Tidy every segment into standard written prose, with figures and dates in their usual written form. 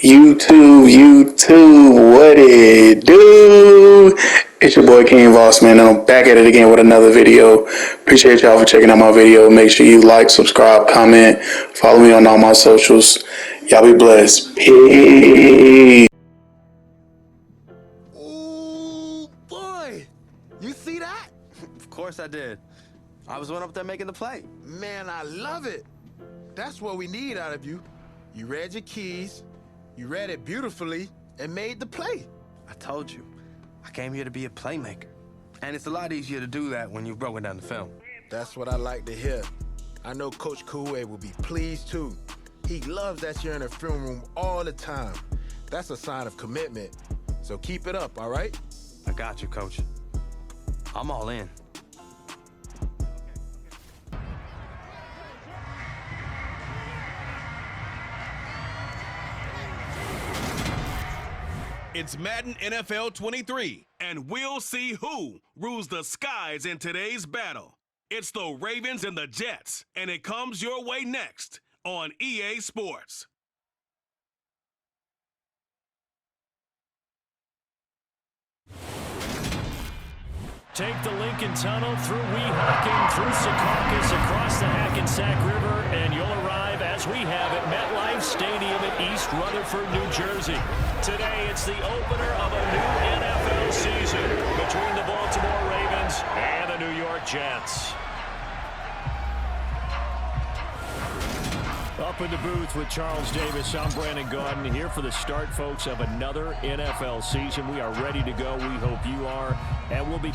YouTube, what it do? It's your boy King Voss, man, and I'm back at it again with another video. Appreciate y'all for checking out my video. Make sure you like, subscribe, comment, follow me on all my socials. Y'all be blessed. Peace. Oh boy, you see that? Of course I did. I was one up there making the play. Man, I love it. That's what we need out of you. You read your keys, you read it beautifully, and made the play. I told you, I came here to be a playmaker. And it's a lot easier to do that when you've broken down the film. That's what I like to hear. I know Coach Koué will be pleased too. He loves that you're in the film room all the time. That's a sign of commitment. So keep it up, all right? I got you, Coach. I'm all in. It's Madden NFL 23, and we'll see who rules the skies in today's battle. It's the Ravens and the Jets, and it comes your way next on EA Sports. Take the Lincoln Tunnel through Weehawken, through Secaucus, across the Hackensack River, and you'll arrive, as we have, at MetLife Stadium in East Rutherford, New Jersey. Today, it's the opener of a new NFL season between the Baltimore Ravens and the New York Jets. Up in the booth with Charles Davis, I'm Brandon Gaudin, here for the start, folks, of another NFL season. We are ready to go. We hope you are, and we'll be...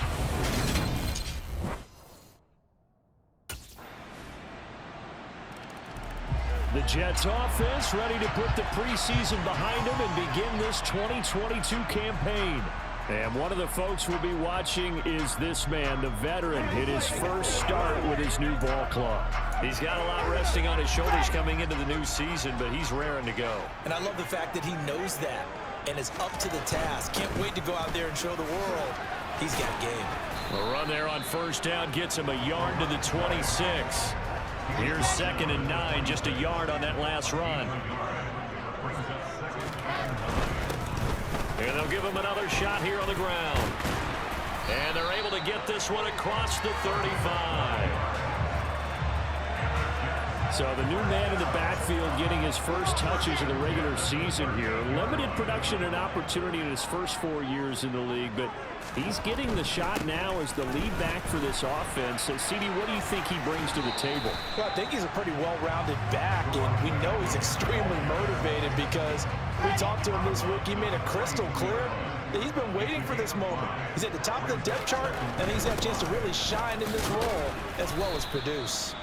The Jets offense ready to put the preseason behind them and begin this 2022 campaign. And one of the folks we'll be watching is this man, the veteran, hit his first start with his new ball club. He's got a lot resting on his shoulders coming into the new season, but he's raring to go. And I love the fact that he knows that and is up to the task. Can't wait to go out there and show the world he's got game. The run there on first down gets him a yard to the 26. Here's 2nd and 9, just a yard on that last run. And they'll give him another shot here on the ground. And they're able to get this one across the 35. So the new man in the backfield getting his first touches of the regular season here. Limited production and opportunity in his first 4 years in the league, but he's getting the shot now as the lead back for this offense. So, CD, what do you think he brings to the table? Well, I think he's a pretty well-rounded back, and we know he's extremely motivated because we talked to him this week. He made it crystal clear that he's been waiting for this moment. He's at the top of the depth chart, and he's had a chance to really shine in this role as well as produce.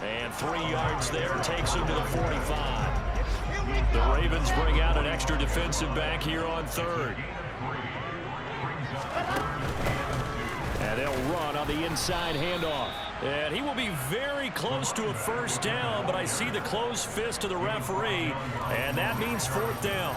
And 3 yards there takes him to the 45. The Ravens bring out an extra defensive back here on 3rd. And they'll run on the inside handoff. And he will be very close to a first down, but I see the closed fist of the referee, and that means 4th down.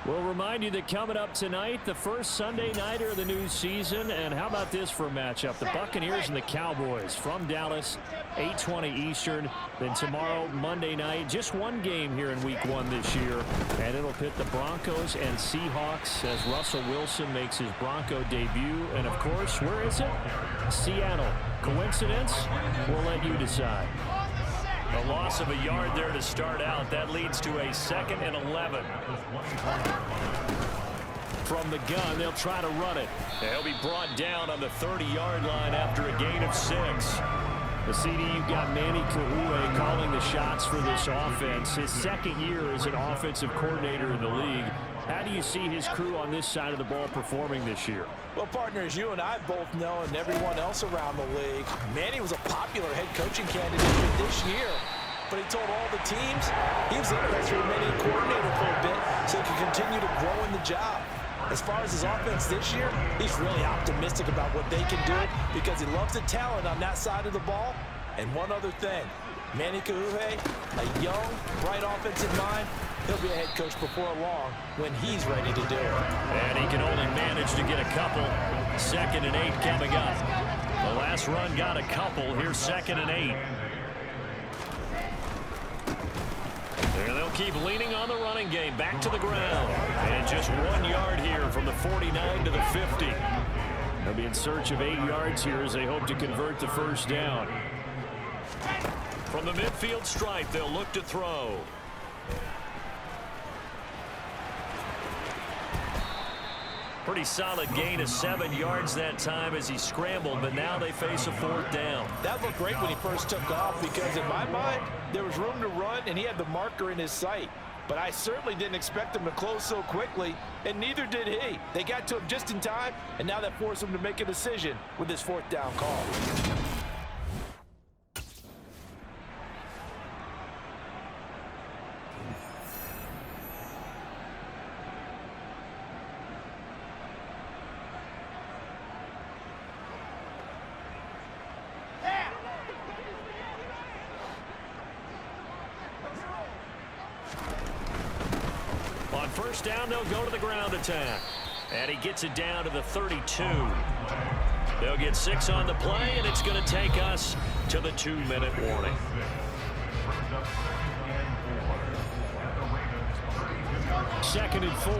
We'll remind you that coming up tonight, the first Sunday nighter of the new season. And how about this for a matchup? The Buccaneers and the Cowboys from Dallas, 8:20 Eastern. Then tomorrow, Monday night, just one game here in Week 1 this year. And it'll pit the Broncos and Seahawks as Russell Wilson makes his Bronco debut. And, of course, where is it? Seattle. Coincidence? We'll let you decide. A loss of a yard there to start out. That leads to a 2nd and 11. From the gun, they'll try to run it. They'll be brought down on the 30-yard line after a gain of 6. The CD, you've got Manny Koué calling the shots for this offense. His 2nd year as an offensive coordinator in the league. How do you see his crew on this side of the ball performing this year? Well, partners, you and I both know, and everyone else around the league, Manny was a popular head coaching candidate for this year. But he told all the teams he was interested in remaining a coordinator for a bit so he could continue to grow in the job. As far as his offense this year, he's really optimistic about what they can do because he loves the talent on that side of the ball. And one other thing, Manny Koué, a young, bright offensive mind, he'll be a head coach before long when he's ready to do it. And he can only manage to get a couple. 2nd and 8 coming up. The last run got a couple. Here's 2nd and 8. And they'll keep leaning on the running game. Back to the ground. And just 1 yard here from the 49 to the 50. They'll be in search of 8 yards here as they hope to convert the first down. From the midfield stripe, they'll look to throw. Pretty solid gain of 7 yards that time as he scrambled, but now they face a 4th down. That looked great when he first took off because in my mind, there was room to run and he had the marker in his sight. But I certainly didn't expect him to close so quickly, and neither did he. They got to him just in time, and now that forced him to make a decision with his 4th down call. On first down, they'll go to the ground attack. And he gets it down to the 32. They'll get 6 on the play, and it's going to take us to the 2-minute warning. Second and 4.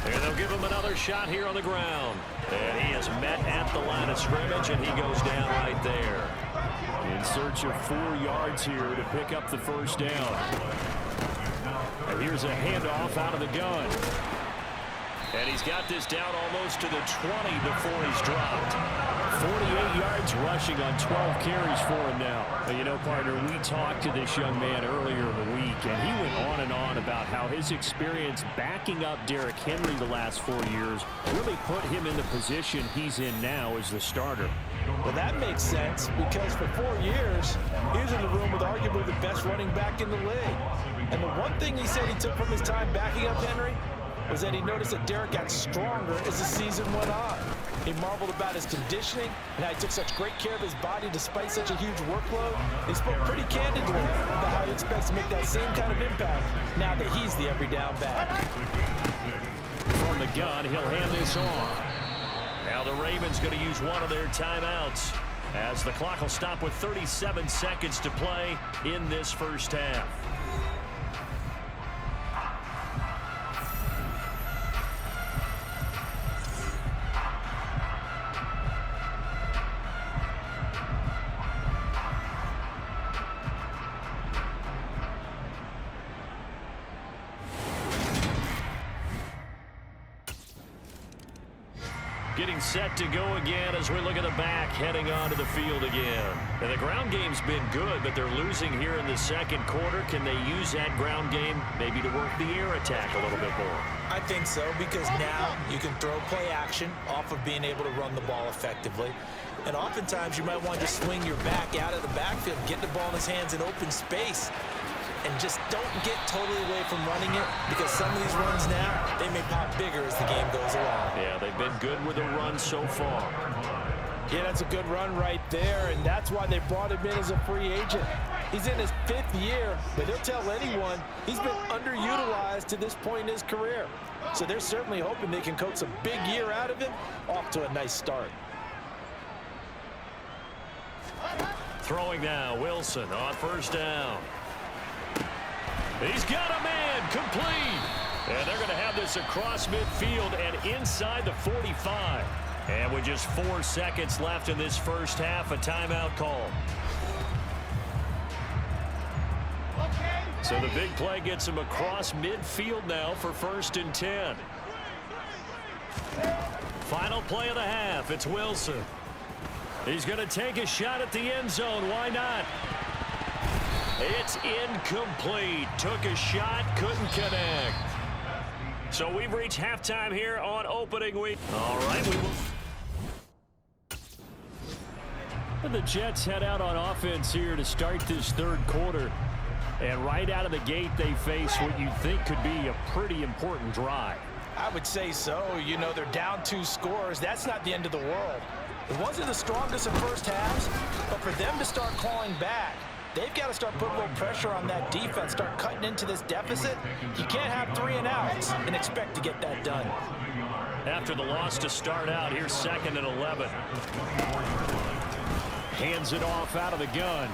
And they'll give him another shot here on the ground. And he is met at the line of scrimmage, and he goes down right there. In search of 4 yards here to pick up the first down. And here's a handoff out of the gun. And he's got this down almost to the 20 before he's dropped. 48 yards rushing on 12 carries for him now. You know, partner, we talked to this young man earlier in the week, and he went on about how his experience backing up Derrick Henry the last 4 years really put him in the position he's in now as the starter. Well, that makes sense because for 4 years, he was in the room with arguably the best running back in the league. And the one thing he said he took from his time backing up Henry was that he noticed that Derrick got stronger as the season went on. He marveled about his conditioning and how he took such great care of his body despite such a huge workload. He spoke pretty candidly about how he expects to make that same kind of impact now that he's the every down back. From the gun, he'll hand this off. Now the Ravens going to use one of their timeouts as the clock will stop with 37 seconds to play in this first half. Getting set to go again as we look at the back heading onto the field again. And the ground game's been good, but they're losing here in the second quarter. Can they use that ground game maybe to work the air attack a little bit more? I think so, because now you can throw play action off of being able to run the ball effectively. And oftentimes you might want to swing your back out of the backfield, get the ball in his hands in open space, and just don't get totally away from running it, because some of these runs now, they may pop bigger as the game goes along. Yeah, they've been good with the run so far. Yeah, that's a good run right there, and that's why they brought him in as a free agent. He's in his 5th year, but they'll tell anyone he's been underutilized to this point in his career. So they're certainly hoping they can coax a big year out of him, off to a nice start. Throwing now, Wilson on first down. He's got a man, complete. And they're going to have this across midfield and inside the 45. And with just 4 seconds left in this first half, a timeout call. So the big play gets him across midfield now for 1st and 10. Final play of the half, it's Wilson. He's going to take a shot at the end zone. Why not? It's incomplete. Took a shot, couldn't connect. So we've reached halftime here on opening week. All right, we will. And the Jets head out on offense here to start this third quarter. And right out of the gate, they face what you think could be a pretty important drive. I would say so. You know, they're down 2 scores. That's not the end of the world. It wasn't the strongest in first halves, but for them to start clawing back, they've got to start putting a little pressure on that defense, start cutting into this deficit. You can't have 3 and outs and expect to get that done. After the loss to start out, here's 2nd and 11. Hands it off out of the gun.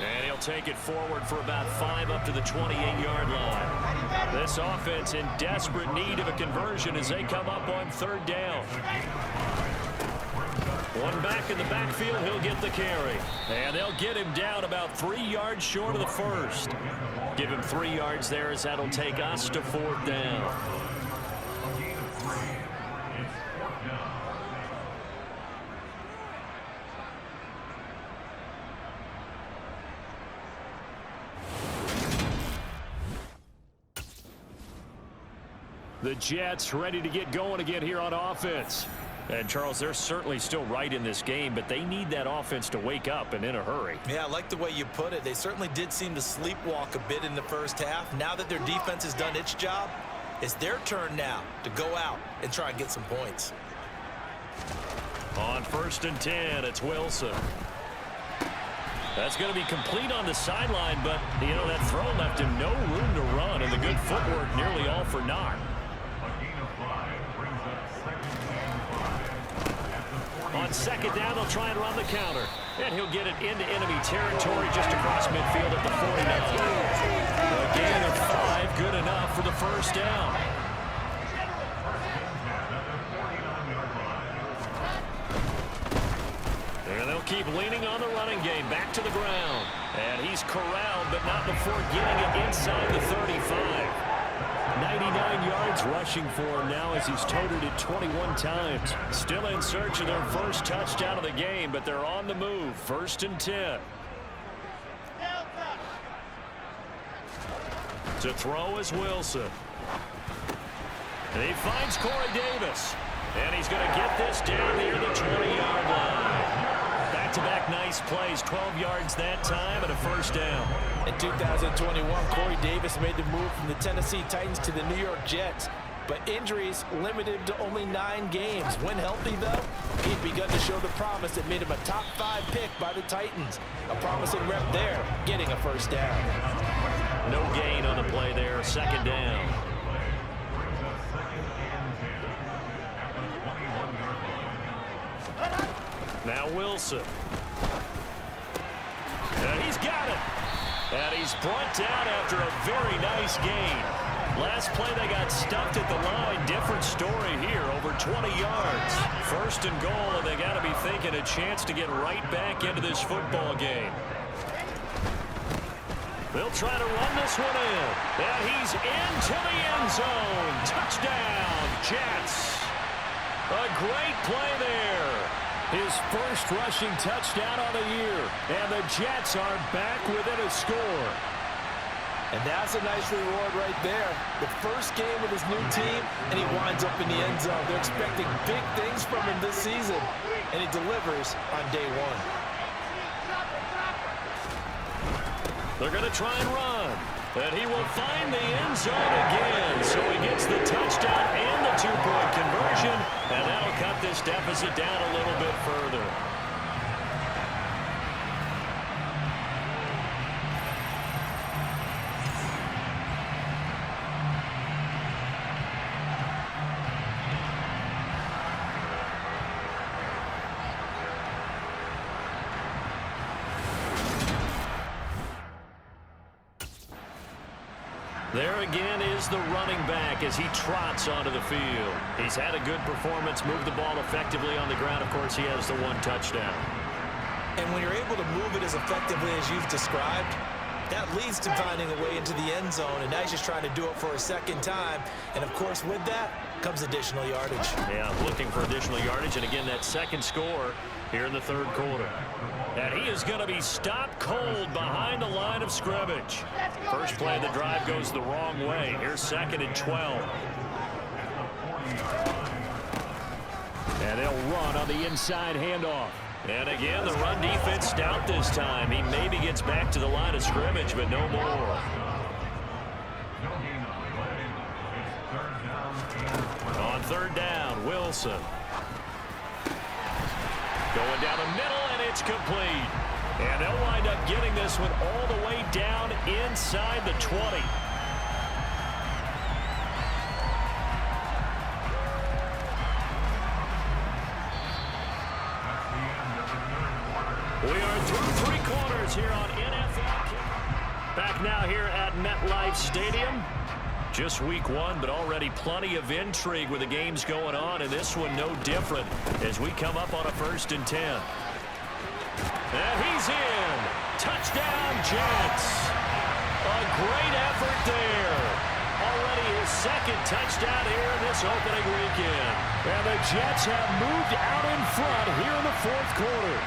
And he'll take it forward for about 5 up to the 28-yard line. This offense in desperate need of a conversion as they come up on 3rd down. One back in the backfield, he'll get the carry. And they'll get him down about 3 yards short of the first. Give him 3 yards there as that'll take us to 4th down. The Jets ready to get going again here on offense. And, Charles, they're certainly still right in this game, but they need that offense to wake up and in a hurry. Yeah, I like the way you put it. They certainly did seem to sleepwalk a bit in the first half. Now that their defense has done its job, it's their turn now to go out and try and get some points. On 1st and 10, it's Wilson. That's going to be complete on the sideline, but, you know, that throw left him no room to run, and the good footwork nearly all for naught. On 2nd down, they'll try and run the counter. And he'll get it into enemy territory just across midfield at the 49. A gain of 5, good enough for the 1st down. And they'll keep leaning on the running game. Back to the ground. And he's corralled, but not before getting it inside the 35. 99 yards rushing for him now as he's totaled it 21 times. Still in search of their first touchdown of the game, but they're on the move. 1st and 10. To throw is Wilson. And he finds Corey Davis. And he's going to get this down near the 20-yard line. Back-to-back nice plays, 12 yards that time and a 1st down. In 2021, Corey Davis made the move from the Tennessee Titans to the New York Jets, but injuries limited him to only 9 games. When healthy, though, he'd begun to show the promise that made him a top 5 pick by the Titans. A promising rep there, getting a 1st down. No gain on the play there, 2nd down. Now Wilson. And he's got it. And he's brought down after a very nice gain. Last play they got stuffed at the line. Different story here, over 20 yards. 1st and goal, and they got to be thinking a chance to get right back into this football game. They'll try to run this one in. And he's into the end zone. Touchdown, Jets. A great play there. His first rushing touchdown on the year. And the Jets are back within a score. And that's a nice reward right there. The first game with his new team, and he winds up in the end zone. They're expecting big things from him this season, and he delivers on day 1. They're going to try and run. And he will find the end zone again. So he gets the touchdown and the 2-point conversion. And that'll cut this deficit down a little bit further. There again is the running back as he trots onto the field. He's had a good performance, moved the ball effectively on the ground. Of course, he has the 1 touchdown. And when you're able to move it as effectively as you've described, that leads to finding a way into the end zone, and now he's just trying to do it for a 2nd time. And, of course, with that comes additional yardage. Yeah, looking for additional yardage, and again, that 2nd score here in the 3rd quarter. And he is going to be stopped cold behind the line of scrimmage. First play of the drive goes the wrong way. Here's 2nd and 12. And they'll run on the inside handoff. And again, the run defense stout this time. He maybe gets back to the line of scrimmage, but no more. On 3rd down, Wilson. Going down the middle, and it's complete. And they'll wind up getting this one all the way down inside the 20. We are through 3 quarters here on NFL. Back now here at MetLife Stadium. Just week 1, but already plenty of intrigue with the games going on, and this one no different as we come up on a 1st and 10. And he's in. Touchdown, Jets. A great effort there. Already his 2nd touchdown here in this opening weekend. And the Jets have moved out in front here in the 4th quarter.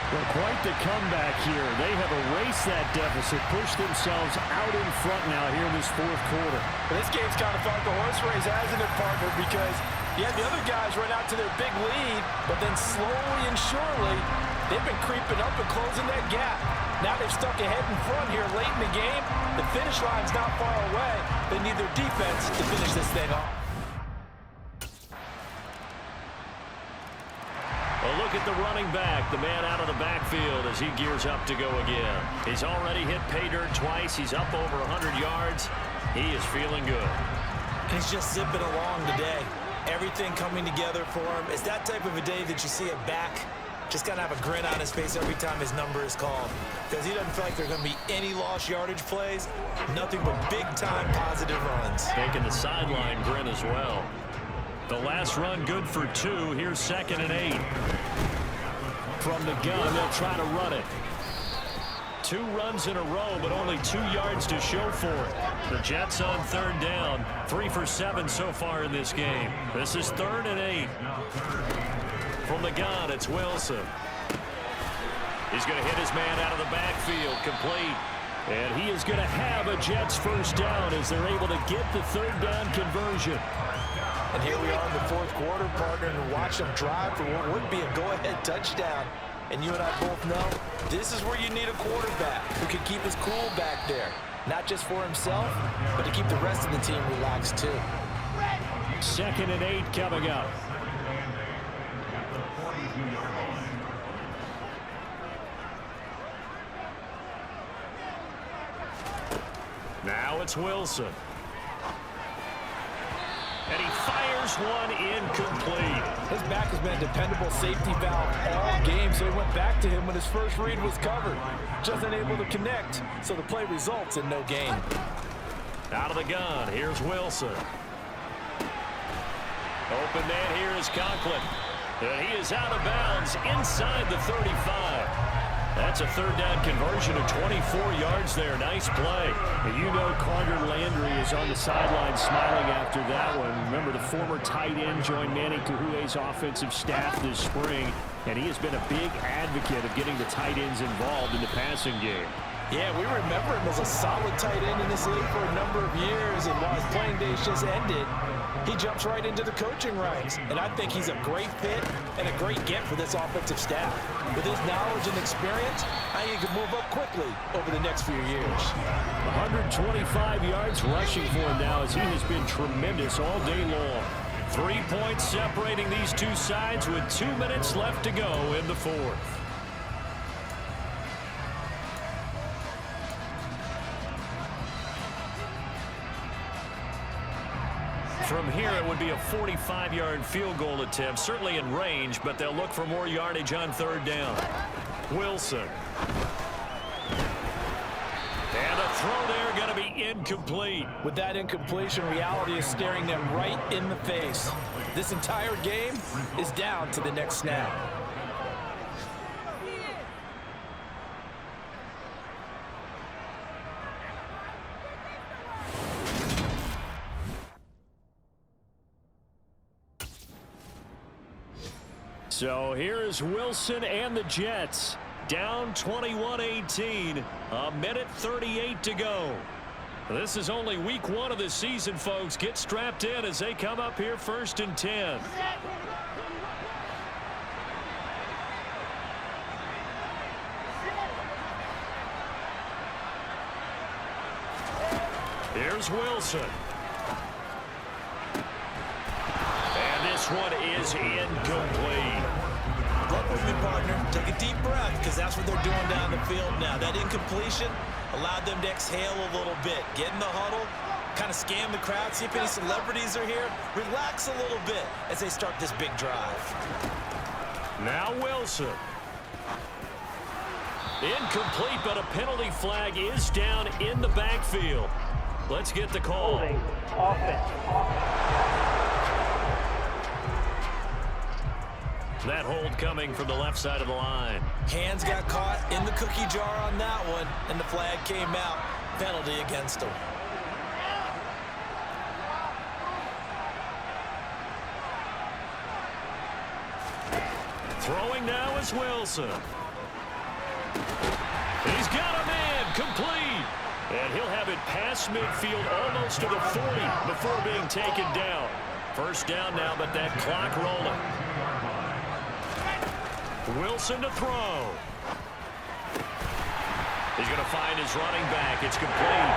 Well, quite the comeback here. They have erased that deficit, pushed themselves out in front now here in this 4th quarter. This game's kind of felt like a horse race, hasn't it, partner? Because you had the other guys run out to their big lead, but then slowly and surely, they've been creeping up and closing that gap. Now they've stuck ahead in front here late in the game. The finish line's not far away. They need their defense to finish this thing off. A look at the running back, the man out of the backfield as he gears up to go again. He's already hit pay dirt twice. He's up over 100 yards. He is feeling good. He's just zipping along today. Everything coming together for him. It's that type of a day that you see a back just got to have a grin on his face every time his number is called, because he doesn't feel like there are going to be any lost yardage plays, nothing but big-time positive runs. Taking the sideline grin as well. The last run good for 2. Here's 2nd and 8. From the gun, they'll try to run it. 2 runs in a row, but only 2 yards to show for it. The Jets on 3rd down. 3 for 7 so far in this game. This is 3rd and 8. From the gun, it's Wilson. He's going to hit his man out of the backfield, complete. And he is going to have a Jets 1st down as they're able to get the 3rd down conversion. And here we are in the 4th quarter, partner, and watch them drive for what would be a go-ahead touchdown. And you and I both know this is where you need a quarterback who can keep his cool back there. Not just for himself, but to keep the rest of the team relaxed too. 2nd and 8 coming up. Now it's Wilson. And he fires one incomplete. His back has been a dependable safety valve all game, so he went back to him when his first read was covered. Just unable to connect, so the play results in no gain. Out of the gun, here's Wilson. Open man here is Conklin. And he is out of bounds inside the 35. That's a 3rd down conversion of 24 yards there. Nice play. And you know Carter Landry is on the sideline smiling after that one. Remember, the former tight end joined Manny Kahu'e's offensive staff this spring, and he has been a big advocate of getting the tight ends involved in the passing game. Yeah, we remember him as a solid tight end in this league for a number of years, and while his playing days just ended, he jumps right into the coaching ranks. And I think he's a great fit and a great get for this offensive staff. With his knowledge and experience, I think he can move up quickly over the next few years. 125 yards rushing for him now as he has been tremendous all day long. 3 points separating these two sides with 2 minutes left to go in the 4th. From here, it would be a 45-yard field goal attempt, certainly in range, but they'll look for more yardage on 3rd down. Wilson. And a throw there going to be incomplete. With that incompletion, reality is staring them right in the face. This entire game is down to the next snap. So here is Wilson and the Jets. Down 21-18. A minute 38 to go. This is only week 1 of the season, folks. Get strapped in as they come up here 1st and 10. Here's Wilson. And this one is incomplete. Look with me, partner. Take a deep breath, because that's what they're doing down the field now. That incompletion allowed them to exhale a little bit. Get in the huddle, kind of scan the crowd, see if any celebrities are here. Relax a little bit as they start this big drive. Now Wilson. Incomplete, but a penalty flag is down in the backfield. Let's get the call. That hold coming from the left side of the line. Hands got caught in the cookie jar on that one, and the flag came out. Penalty against him. Throwing now is Wilson. He's got a man, complete. And he'll have it past midfield almost to the 40 before being taken down. First down now, but that clock rolling. Wilson to throw. He's going to find his running back. It's complete.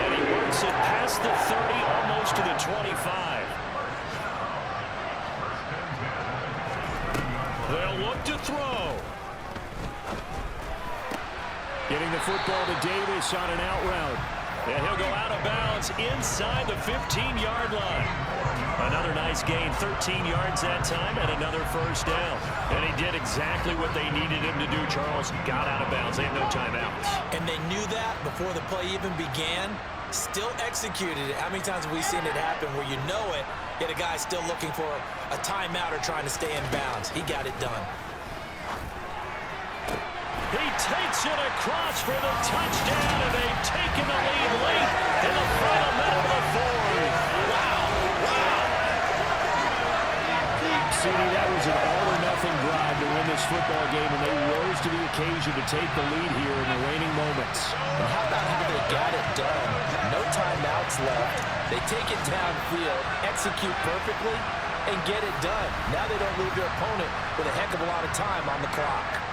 And he works it past the 30, almost to the 25. They'll look to throw. Getting the football to Davis on an out route. And he'll go out of bounds inside the 15-yard line. Another nice gain, 13 yards that time, and another first down. And he did exactly what they needed him to do, Charles. Got out of bounds. They had no timeouts. And they knew that before the play even began. Still executed it. How many times have we seen it happen where you know it, yet a guy still looking for a timeout or trying to stay in bounds? He got it done. He takes it across for the touchdown, and they've taken the lead late in the final minute of the fourth. Wow, wow. CD, that was an all-or-nothing drive to win this football game, and they rose to the occasion to take the lead here in the waning moments. And how about how they got it done? No timeouts left. They take it downfield, execute perfectly, and get it done. Now they don't leave their opponent with a heck of a lot of time on the clock.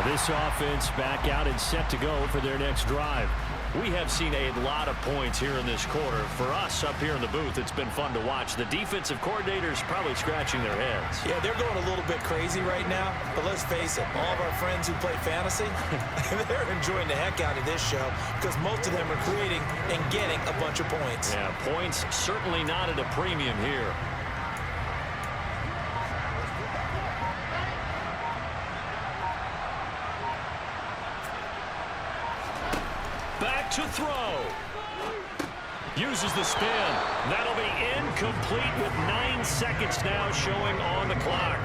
This offense back out and set to go for their next drive. We have seen a lot of points here in this quarter. For us up here in the booth, it's been fun to watch. The defensive coordinators probably scratching their heads. Yeah, they're going a little bit crazy right now, but let's face it, all of our friends who play fantasy, they're enjoying the heck out of this show because most of them are creating and getting a bunch of points. Yeah, points certainly not at a premium here. To throw. Uses the spin. That'll be incomplete with 9 seconds now showing on the clock.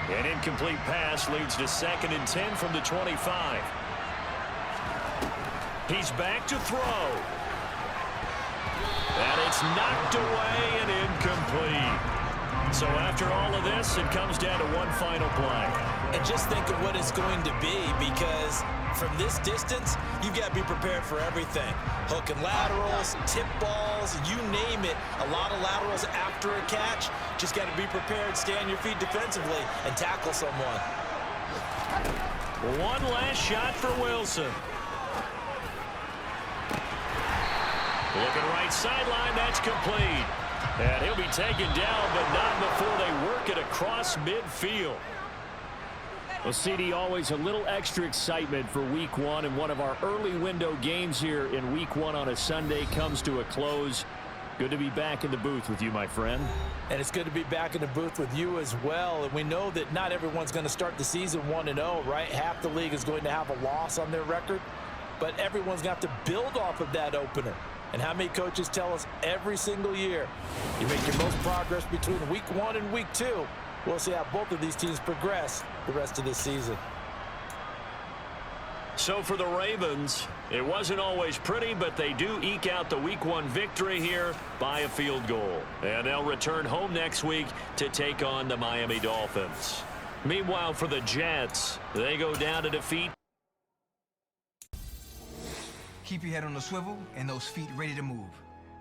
An incomplete pass leads to 2nd and 10 from the 25. He's back to throw. And it's knocked away and incomplete. So after all of this, it comes down to one final play. And just think of what it's going to be, because from this distance, you've got to be prepared for everything. Hook and laterals, tip balls, you name it. A lot of laterals after a catch. Just got to be prepared, stay on your feet defensively, and tackle someone. One last shot for Wilson. Looking right sideline, that's complete. And he'll be taken down, but not before they work it across midfield. Well, CD, always a little extra excitement for Week 1, and one of our early window games here in Week 1 on a Sunday comes to a close. Good to be back in the booth with you, my friend. And it's good to be back in the booth with you as well. And we know that not everyone's going to start the season 1-0, right? Half the league is going to have a loss on their record. But everyone's going to have to build off of that opener. And how many coaches tell us every single year, you make your most progress between week 1 and week 2. We'll see how both of these teams progress the rest of this season. So for the Ravens, it wasn't always pretty, but they do eke out the week 1 victory here by a field goal. And they'll return home next week to take on the Miami Dolphins. Meanwhile, for the Jets, they go down to defeat. Keep your head on the swivel and those feet ready to move.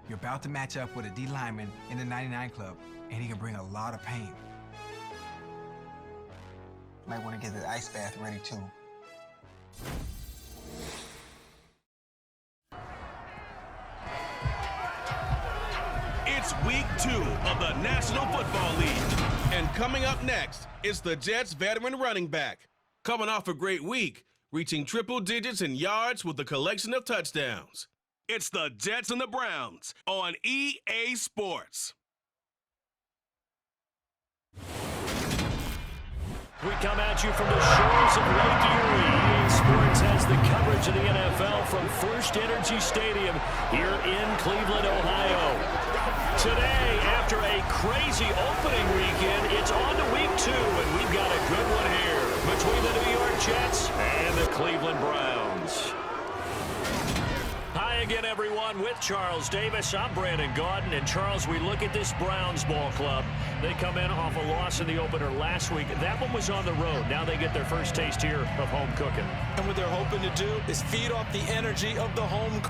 You're about to match up with a D lineman in the 99 Club, and he can bring a lot of pain. Might want to get the ice bath ready too. It's week 2 of the National Football League. And coming up next, it's the Jets veteran running back. Coming off a great week, reaching triple digits in yards with a collection of touchdowns. It's the Jets and the Browns on EA Sports. We come at you from the shores of Lake Erie. EA Sports has the coverage of the NFL from First Energy Stadium here in Cleveland, Ohio. Today, after a crazy opening weekend, it's on to week 2, and we've got a good one here between the New York Jets and the Cleveland Browns. Hi again, everyone, with Charles Davis. I'm Brandon Gaudin. And, Charles, we look at this Browns ball club. They come in off a loss in the opener last week. That one was on the road. Now they get their first taste here of home cooking. And what they're hoping to do is feed off the energy of the home.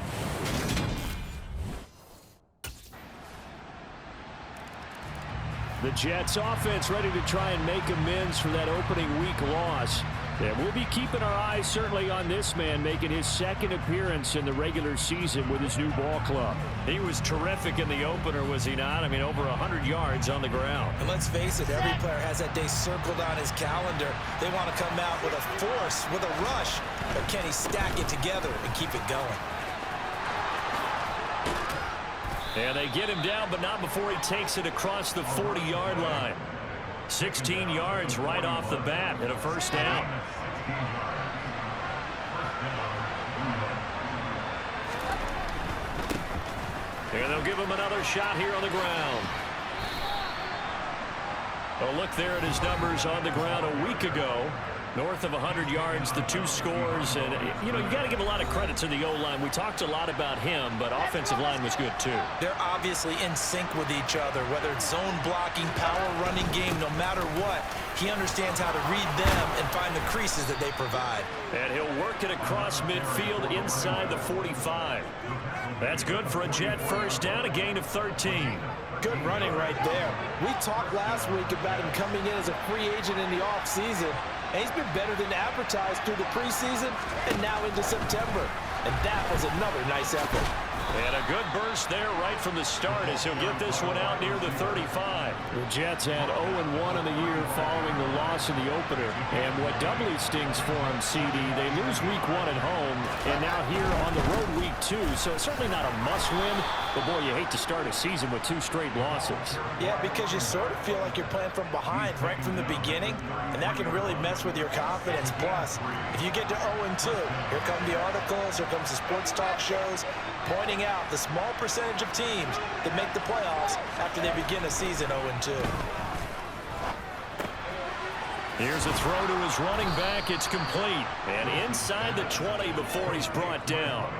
The Jets offense ready to try and make amends for that opening week loss. And we'll be keeping our eyes certainly on this man making his second appearance in the regular season with his new ball club. He was terrific in the opener, was he not? I mean, over 100 yards on the ground. And let's face it, every player has that day circled on his calendar. They want to come out with a force, with a rush. But can he stack it together and keep it going? And they get him down, but not before he takes it across the 40-yard line. 16 yards right off the bat and a first down. And they'll give him another shot here on the ground. Oh, look there at his numbers on the ground a week ago. North of 100 yards, the 2 scores. And, you know, you got to give a lot of credit to the O-line. We talked a lot about him, but offensive line was good, too. They're obviously in sync with each other, whether it's zone blocking, power running game, no matter what. He understands how to read them and find the creases that they provide. And he'll work it across midfield inside the 45. That's good for a Jet first down, a gain of 13. Good running right there. We talked last week about him coming in as a free agent in the offseason. And he's been better than advertised through the preseason and now into September. And that was another nice effort. And a good burst there right from the start as he'll get this one out near the 35. The Jets had 0-1 in the year following the loss in the opener. And what doubly stings for them, CD, they lose week 1 at home and now here on the road week 2. So it's certainly not a must-win, but boy, you hate to start a season with 2 straight losses. Yeah, because you sort of feel like you're playing from behind right from the beginning, and that can really mess with your confidence. Plus, if you get to 0-2, here come the articles, here comes the sports talk shows, pointing out the small percentage of teams that make the playoffs after they begin a season 0-2. Here's a throw to his running back. It's complete. And inside the 20 before he's brought down.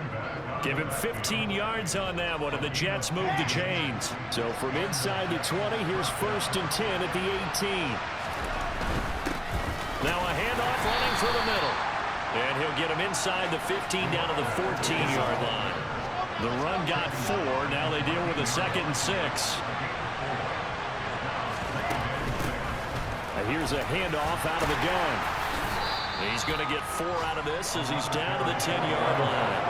Give him 15 yards on that one, and the Jets move the chains. So from inside the 20, here's 1st and 10 at the 18. Now a handoff running through the middle. And he'll get him inside the 15 down to the 14-yard line. The run got 4. Now they deal with a 2nd and 6. And here's a handoff out of the gun. He's going to get 4 out of this as he's down to the 10-yard line.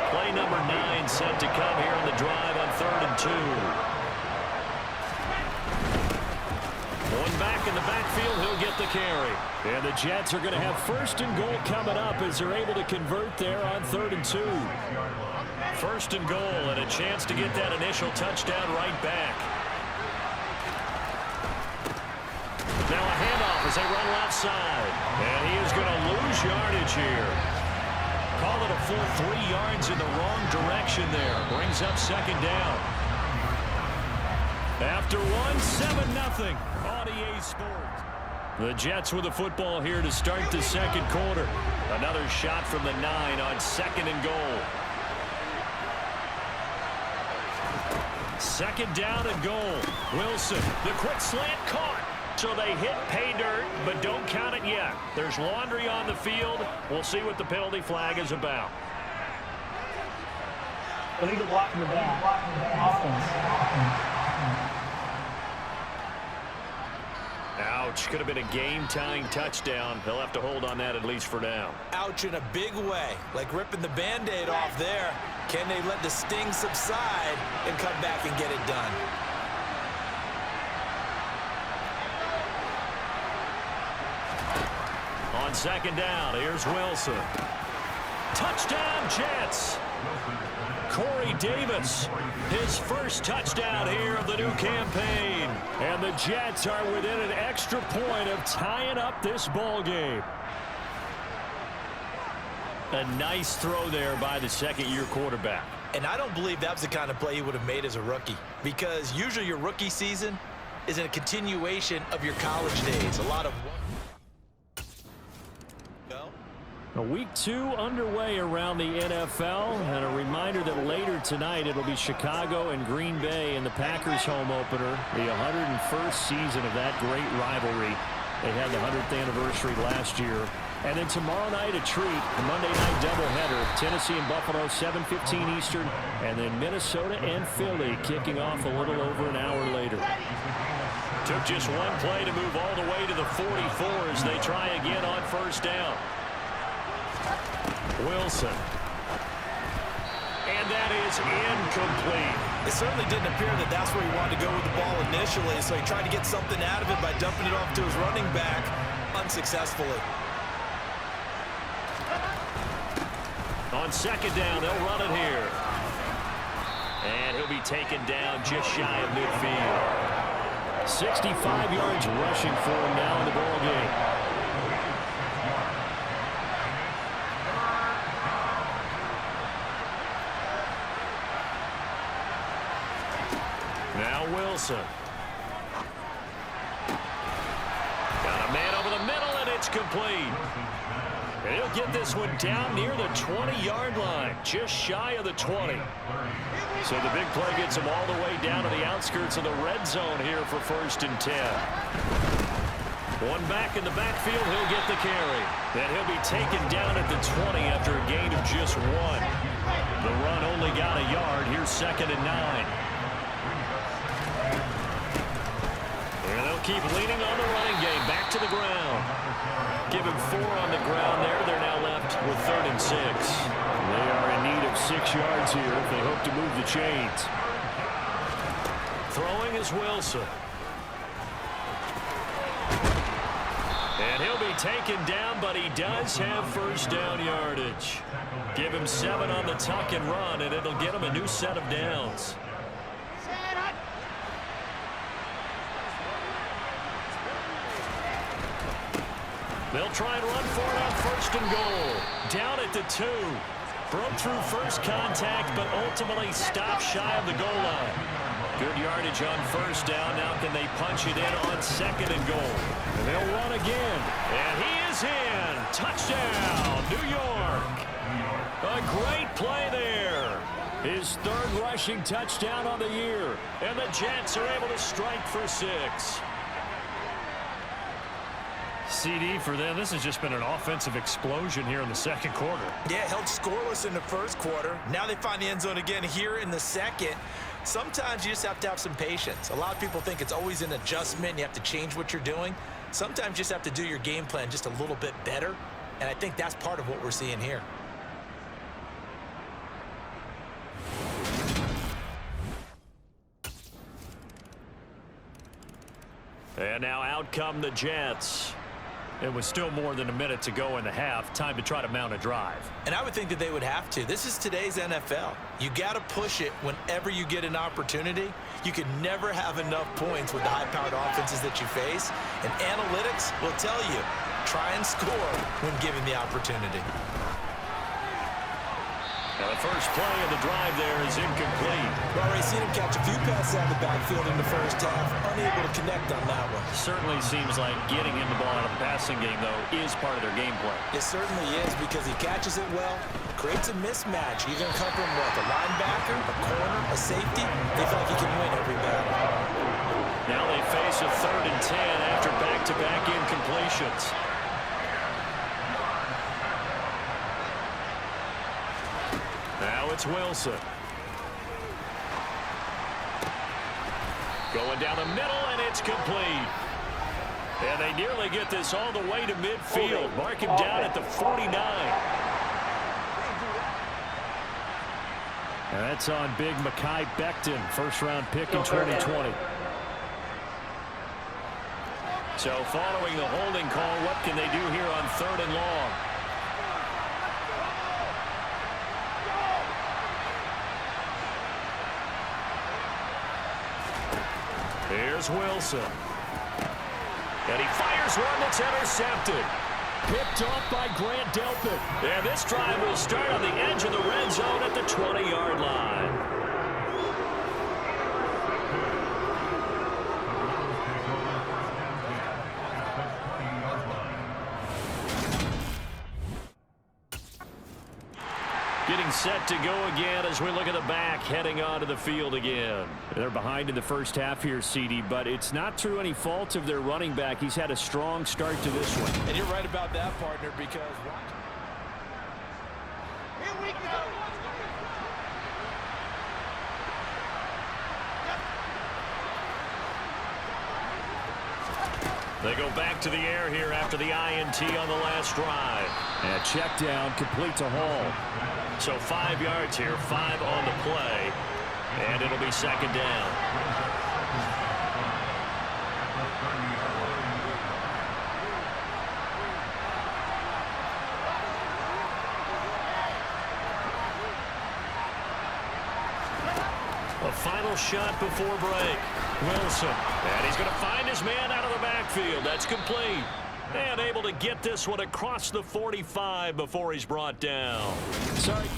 Play number 9 set to come here on the drive on 3rd and 2. One back in the backfield, he'll get the carry. And the Jets are going to have 1st and goal coming up as they're able to convert there on 3rd and 2. 1st and goal and a chance to get that initial touchdown right back. Now a handoff as they run left side. And he is going to lose yardage here. Call it a full 3 yards in the wrong direction there. Brings up second down. After one, 7-0 on EA Sports. The Jets with the football here to start the second quarter. Another shot from the 9 on 2nd and goal. Second down and goal. Wilson, the quick slant caught. So they hit pay dirt, but don't count it yet. There's laundry on the field. We'll see what the penalty flag is about. Illegal block in the back. Offense. Ouch. Could have been a game-tying touchdown. He'll have to hold on that at least for now. Ouch in a big way. Like ripping the Band-Aid off there. Can they let the sting subside and come back and get it done? On second down, here's Wilson. Touchdown, Jets. Corey Davis, his first touchdown here of the new campaign. And the Jets are within an extra point of tying up this ball game. A nice throw there by the second-year quarterback. And I don't believe that was the kind of play he would have made as a rookie, because usually your rookie season is a continuation of your college days. A lot of Week 2 underway around the NFL, and a reminder that later tonight it'll be Chicago and Green Bay in the Packers home opener, the 101st season of that great rivalry. They had the 100th anniversary last year. And then tomorrow night a treat, a Monday night doubleheader, Tennessee and Buffalo, 7:15 Eastern, and then Minnesota and Philly kicking off a little over an hour later. Took just one play to move all the way to the 44 as they try again on first down. Wilson. And that is incomplete. It certainly didn't appear that that's where he wanted to go with the ball initially, so he tried to get something out of it by dumping it off to his running back unsuccessfully. On second down, they'll run it here. And he'll be taken down just shy of midfield. 65 yards rushing for him now in the ball game. Now Wilson. Got a man over the middle, and it's complete. And he'll get this one down near the 20-yard line, just shy of the 20. So the big play gets him all the way down to the outskirts of the red zone here for 1st and 10. One back in the backfield, he'll get the carry. Then he'll be taken down at the 20 after a gain of just 1. The run only got a yard. Here's 2nd and 9. And they'll keep leaning on the running game. Back to the ground. Give him 4 on the ground there. They're now left with 3rd and 6. They are in need of 6 yards here if they hope to move the chains. Throwing is Wilson. And he'll be taken down, but he does have first down yardage. Give him 7 on the tuck and run, and it'll get him a new set of downs. They'll try and run for it on 1st and goal. Down at the 2. Broke through first contact, but ultimately stopped shy of the goal line. Good yardage on first down. Now can they punch it in on 2nd and goal? And they'll run again. And he is in. Touchdown, New York. A great play there. His 3rd rushing touchdown on the year. And the Jets are able to strike for 6. CD for them, this has just been an offensive explosion here in the second quarter. Yeah, held scoreless in the first quarter. Now they find the end zone again here in the second. Sometimes you just have to have some patience. A lot of people think it's always an adjustment. You have to change what you're doing. Sometimes you just have to do your game plan just a little bit better. And I think that's part of what we're seeing here. And now out come the Jets. It was still more than a minute to go in the half. Time to try to mount a drive. And I would think that they would have to. This is today's NFL. You got to push it whenever you get an opportunity. You can never have enough points with the high-powered offenses that you face. And analytics will tell you, try and score when given the opportunity. Now the first play of the drive there is incomplete. We've already seen him catch a few passes out of the backfield in the first half. Unable to connect on that one. Certainly seems like getting him the ball out of the passing game, though, is part of their game plan. It certainly is because he catches it well, creates a mismatch. Even covering with a linebacker, a corner, a safety. They feel like he can win every battle. Now they face a 3rd and 10 after back-to-back incompletions. Now it's Wilson. Going down the middle, and it's complete. And they nearly get this all the way to midfield. Mark him down at the 49. And that's on big Mekhi Becton, first-round pick in 2020. So following the holding call, what can they do here on 3rd and long? Here's Wilson. And he fires one that's intercepted. Picked off by Grant Delpit. And this drive will start on the edge of the red zone at the 20-yard line. Getting set to go again as we look at the back, heading onto the field again. They're behind in the first half here, CD, but it's not through any fault of their running back. He's had a strong start to this one. And you're right about that, partner, because... Here we go! They go back to the air here after the INT on the last drive. And a check down, complete to Hall. So 5 yards here, 5 on the play, and it'll be 2nd down. A final shot before break. Wilson, and he's going to find his man out of the backfield. That's complete. And able to get this one across the 45 before he's brought down. Sorry.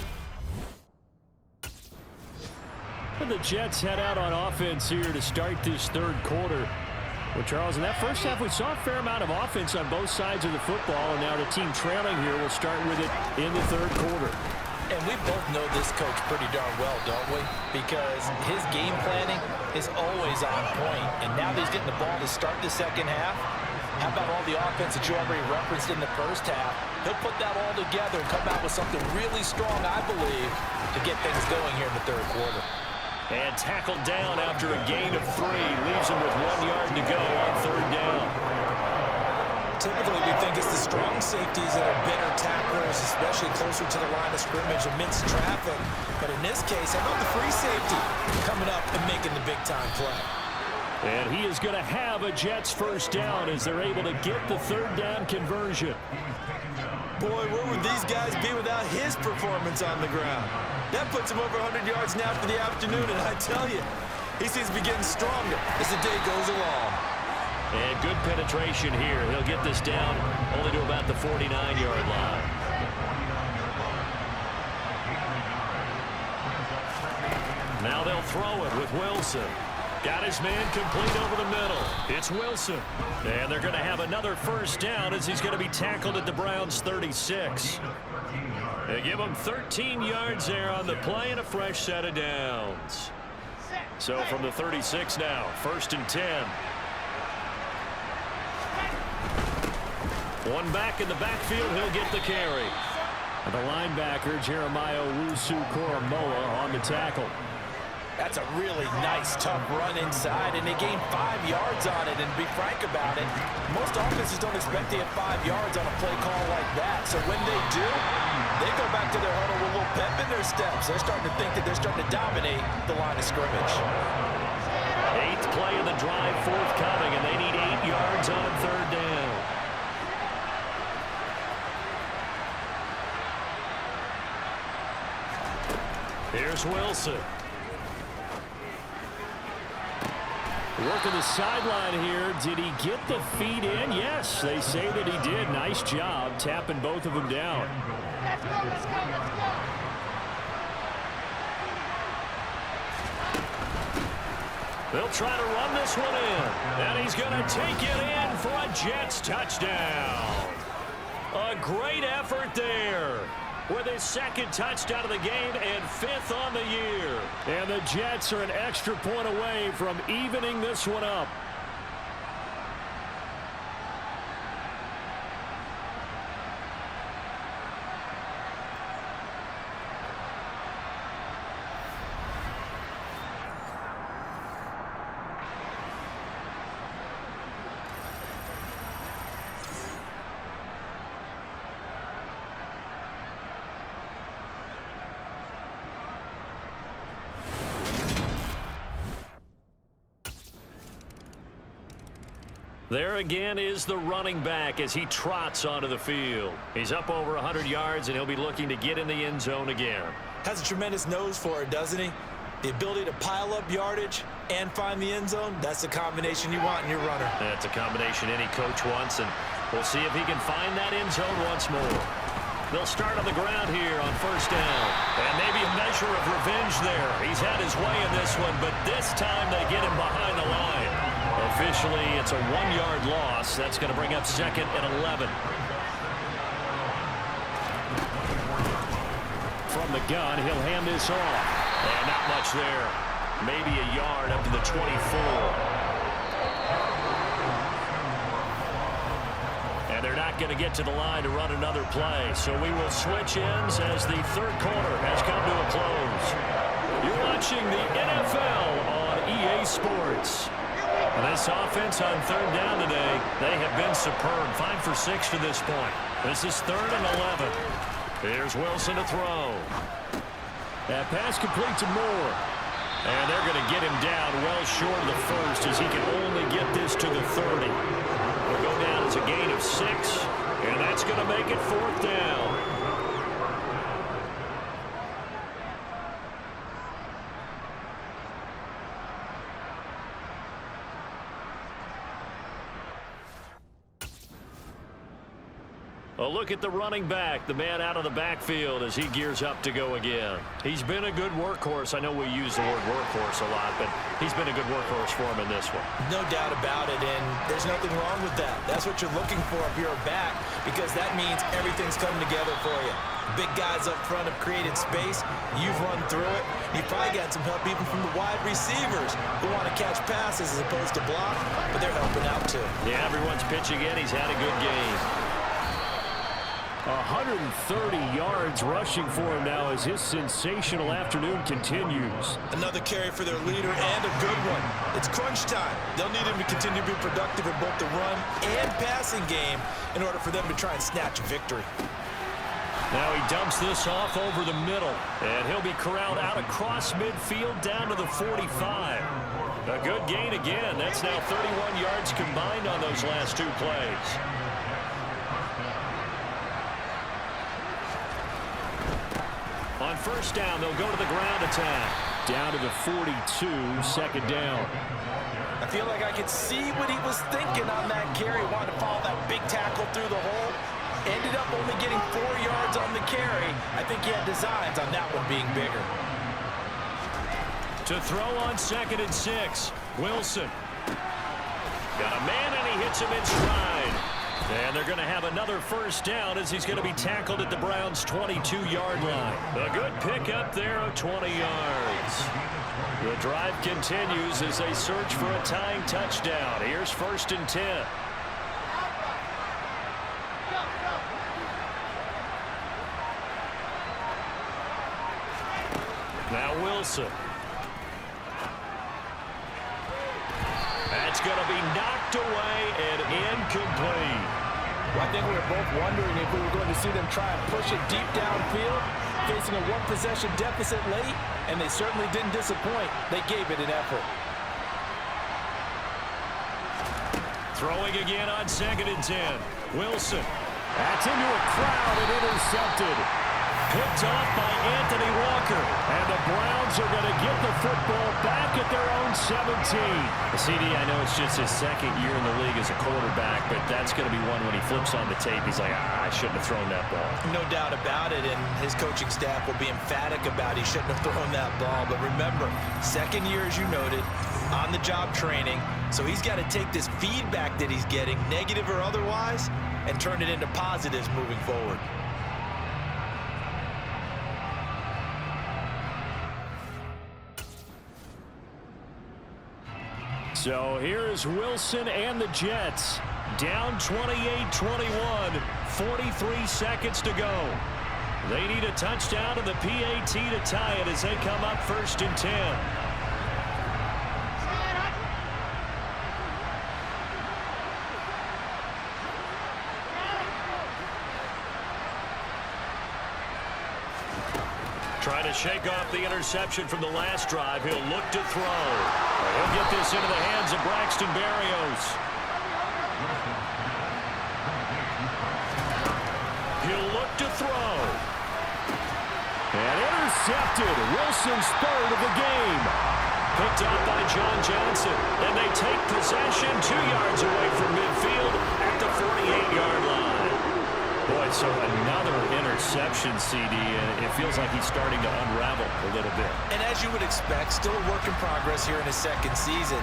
The Jets head out on offense here to start this 3rd quarter. Well, Charles, in that first half, we saw a fair amount of offense on both sides of the football, and now the team trailing here will start with it in the 3rd quarter. And we both know this coach pretty darn well, don't we? Because his game planning is always on point. And now that he's getting the ball to start the 2nd half, how about all the offense that you already referenced in the first half? He'll put that all together and come out with something really strong, I believe, to get things going here in the 3rd quarter. And tackled down after a gain of 3. Leaves him with 1 yard to go on 3rd down. Typically, we think it's the strong safeties that are better tacklers, especially closer to the line of scrimmage amidst traffic. But in this case, how about the free safety coming up and making the big-time play? And he is going to have a Jets first down as they're able to get the 3rd down conversion. Boy, where would these guys be without his performance on the ground? That puts him over 100 yards now for the afternoon, and I tell you, he seems to be getting stronger as the day goes along. And good penetration here. He'll get this down only to about the 49-yard line. Now they'll throw it with Wilson. Got his man complete over the middle. It's Wilson. And they're going to have another first down as he's going to be tackled at the Browns' 36. They give him 13 yards there on the play and a fresh set of downs. So from the 36 now, 1st and 10. One back in the backfield, he'll get the carry. And the linebacker, Jeremiah Owusu-Koramoah, on the tackle. That's a really nice, tough run inside, and they gained 5 yards on it. And to be frank about it, most offenses don't expect to get 5 yards on a play call like that. So when they do, they go back to their huddle with a little pep in their steps. They're starting to think that they're starting to dominate the line of scrimmage. 8th play of the drive forthcoming, and they need 8 yards on 3rd down. Here's Wilson. Working the sideline here. Did he get the feet in? Yes, they say that he did. Nice job tapping both of them down. Let's go, let's go, let's go. They'll try to run this one in. And he's going to take it in for a Jets touchdown. A great effort there with his second touchdown of the game and 5th on the year. And the Jets are an extra point away from evening this one up. There again is the running back as he trots onto the field. He's up over 100 yards, and he'll be looking to get in the end zone again. Has a tremendous nose for it, doesn't he? The ability to pile up yardage and find the end zone, that's the combination you want in your runner. That's a combination any coach wants, and we'll see if he can find that end zone once more. They'll start on the ground here on first down. And maybe a measure of revenge there. He's had his way in this one, but this time they get him behind the line. Officially, it's a 1-yard loss. That's going to bring up 2nd and 11. From the gun, he'll hand this off. And not much there. Maybe a yard up to the 24. And they're not going to get to the line to run another play. So we will switch ends as the third quarter has come to a close. You're watching the NFL on EA Sports. And this offense on third down today, they have been superb. 5 for 6 to this point. This is 3rd and 11. Here's Wilson to throw. That pass complete to Moore. And they're going to get him down well short of the first as he can only get this to the 30. It'll go down as a gain of 6, and that's going to make it 4th down. A look at the running back, the man out of the backfield as he gears up to go again. He's been a good workhorse. I know we use the word workhorse a lot, but he's been a good workhorse for him in this one. No doubt about it, and there's nothing wrong with that. That's what you're looking for if you're a back, because that means everything's coming together for you. Big guys up front have created space. You've run through it. You've probably got some help even from the wide receivers who want to catch passes as opposed to block, but they're helping out too. Yeah, everyone's pitching in. He's had a good game. 130 yards rushing for him now as his sensational afternoon continues. Another carry for their leader and a good one. It's crunch time. They'll need him to continue to be productive in both the run and passing game in order for them to try and snatch a victory. Now he dumps this off over the middle, and he'll be corralled out across midfield down to the 45. A good gain again. That's now 31 yards combined on those last 2 plays. On first down, they'll go to the ground attack. Down to the 42, 2nd down. I feel like I could see what he was thinking on that carry. Wanted to follow that big tackle through the hole. Ended up only getting 4 yards on the carry. I think he had designs on that one being bigger. To throw on 2nd and 6, Wilson. Got a man, and he hits him in stride. And they're going to have another first down as he's going to be tackled at the Browns' 22-yard line. A good pickup there of 20 yards. The drive continues as they search for a tying touchdown. Here's 1st and 10. Now Wilson. That's going to be knocked away and incomplete. Well, I think we were both wondering if we were going to see them try and push it deep downfield, facing a 1-possession deficit late, and they certainly didn't disappoint. They gave it an effort. Throwing again on 2nd and 10. Wilson. That's into a crowd and intercepted. Picked off by Anthony Walker. And the Browns are going to get the football back at their own 17. CD, I know it's just his second year in the league as a quarterback, but that's going to be one when he flips on the tape. He's like, I shouldn't have thrown that ball. No doubt about it, and his coaching staff will be emphatic about he shouldn't have thrown that ball. But remember, second year, as you noted, on-the-job training, so he's got to take this feedback that he's getting, negative or otherwise, and turn it into positives moving forward. So here's Wilson and the Jets. Down 28-21, 43 seconds to go. They need a touchdown and the PAT to tie it as they come up 1st and 10. Trying to shake off the interception from the last drive. He'll look to throw. He'll get this into the hands of Braxton Berrios. He'll look to throw. And intercepted. Wilson's third of the game. Picked up by John Johnson. And they take possession 2 yards away from midfield at the 48-yard line. Boy, so another interception, CD, and it feels like he's starting to unravel a little bit. And as you would expect, still a work in progress here in his second season.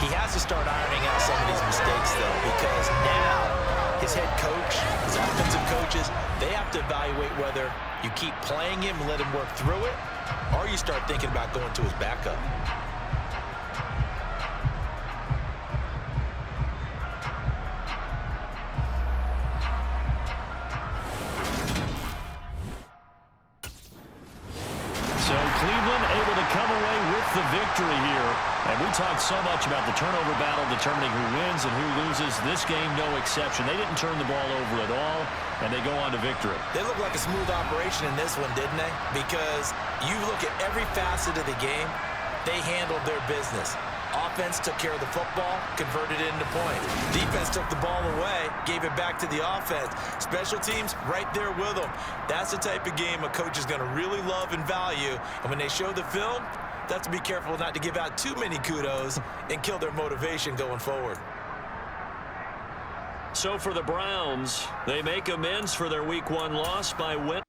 He has to start ironing out some of these mistakes, though, because now his head coach, his offensive coaches, they have to evaluate whether you keep playing him and let him work through it, or you start thinking about going to his backup. The victory here. And we talked so much about the turnover battle determining who wins and who loses. This game, no exception. They didn't turn the ball over at all, and they go on to victory. They look like a smooth operation in this one, didn't they? Because you look at every facet of the game, they handled their business. Offense took care of the football, converted it into points. Defense took the ball away, gave it back to the offense. Special teams, right there with them. That's the type of game a coach is going to really love and value. And when they show the film, they have to be careful not to give out too many kudos and kill their motivation going forward. So for the Browns, they make amends for their Week 1 loss by winning.